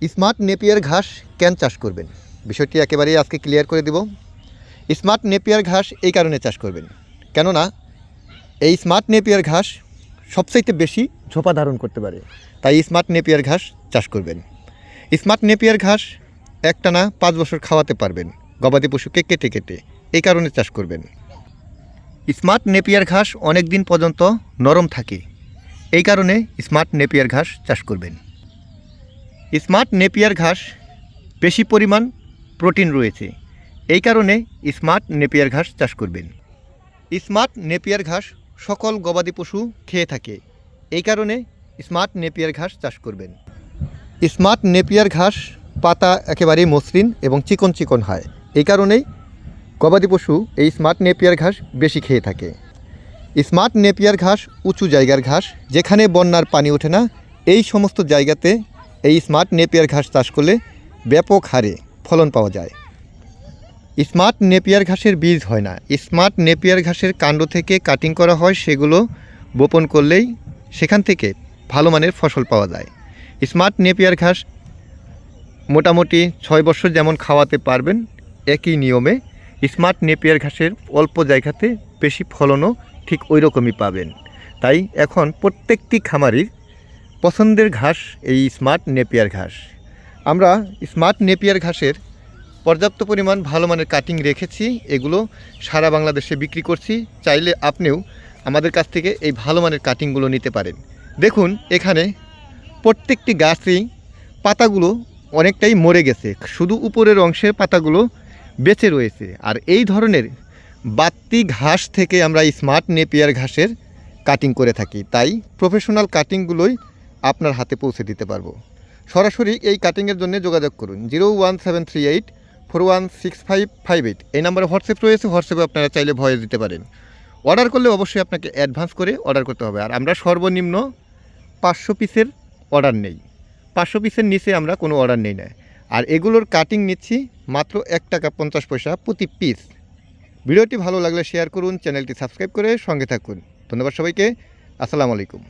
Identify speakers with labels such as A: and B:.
A: Smart Napier ঘাস কেন চাষ করবেন, বিষয়টি একেবারেই আজকে ক্লিয়ার করে দেব। স্মার্ট নেপিয়ার ঘাস এই কারণে চাষ করবেন, কেননা এই স্মার্ট নেপিয়ার ঘাস সবচাইতে বেশি ঝোপা ধারণ করতে পারে, তাই স্মার্ট নেপিয়ার ঘাস চাষ করবেন। স্মার্ট নেপিয়ার ঘাস একটানা 5 বছর খাওয়াতে পারবেন গবাদি পশুকে কেটে কেটে, এই কারণে চাষ করবেন। স্মার্ট নেপিয়ার ঘাস অনেক দিন পর্যন্ত নরম থাকে, এই কারণে স্মার্ট নেপিয়ার ঘাস চাষ করবেন। স্মার্ট নেপিয়ার ঘাস বেশি পরিমাণ প্রোটিন রয়েছে, এই কারণে স্মার্ট নেপিয়ার ঘাস চাষ করবেন। স্মার্ট নেপিয়ার ঘাস সকল গবাদি পশু খেয়ে থাকে, এই কারণে স্মার্ট নেপিয়ার ঘাস চাষ করবেন। স্মার্ট নেপিয়ার ঘাস পাতা একেবারেই মসৃণ এবং চিকন চিকন হয়, এই কারণেই গবাদি পশু এই স্মার্ট নেপিয়ার ঘাস বেশি খেয়ে থাকে। স্মার্ট নেপিয়ার ঘাস উঁচু জায়গার ঘাস, যেখানে বন্যার পানি ওঠে না, এই সমস্ত জায়গাতে এই স্মার্ট নেপিয়ার ঘাস চাষ করলে ব্যাপক হারে ফলন পাওয়া যায়। স্মার্ট নেপিয়ার ঘাসের বীজ হয় না, স্মার্ট নেপিয়ার ঘাসের কাণ্ড থেকে কাটিং করা হয়, সেগুলো বপন করলেই সেখান থেকে ভালো মানের ফসল পাওয়া যায়। স্মার্ট নেপিয়ার ঘাস মোটামুটি 6 বছর যেমন খাওয়াতে পারবেন, একই নিয়মে স্মার্ট নেপিয়ার ঘাসের অল্প জায়গাতে বেশি ফলনও ঠিক ওই রকমই পাবেন। তাই এখন প্রত্যেকটি খামারির পছন্দের ঘাস এই স্মার্ট নেপিয়ার ঘাস। আমরা স্মার্ট নেপিয়ার ঘাসের পর্যাপ্ত পরিমাণ ভালো মানের কাটিং রেখেছি, এগুলো সারা বাংলাদেশে বিক্রি করছি। চাইলে আপনিও আমাদের কাছ থেকে এই ভালো মানের কাটিংগুলো নিতে পারেন। দেখুন, এখানে প্রত্যেকটি গাছই পাতাগুলো অনেকটাই মরে গেছে, শুধু উপরের অংশের পাতাগুলো বেঁচে রয়েছে। আর এই ধরনের বাড়তি ঘাস থেকে আমরা স্মার্ট নেপিয়ার ঘাসের কাটিং করে থাকি, তাই প্রফেশনাল কাটিংগুলোই আপনার হাতে পৌঁছে দিতে পারবো। সরাসরি এই কাটিংয়ের জন্য যোগাযোগ করুন 01738416558, এই নাম্বারে হোয়াটসঅ্যাপ রয়েছে, হোয়াটসঅ্যাপে আপনারা চাইলে ভয়েস দিতে পারেন। অর্ডার করলে অবশ্যই আপনাকে অ্যাডভান্স করে অর্ডার করতে হবে। আর আমরা সর্বনিম্ন 500 পিসের অর্ডার নেই, 500 পিসের নিচে আমরা কোনো অর্ডার নেই না। আর এগুলোর কাটিং নিচ্ছি মাত্র 1 টাকা 50 পয়সা প্রতি পিস। ভিডিওটি ভালো লাগলে শেয়ার করুন, চ্যানেলটি সাবস্ক্রাইব করে সঙ্গে থাকুন। ধন্যবাদ সবাইকে, আসসালামু আলাইকুম।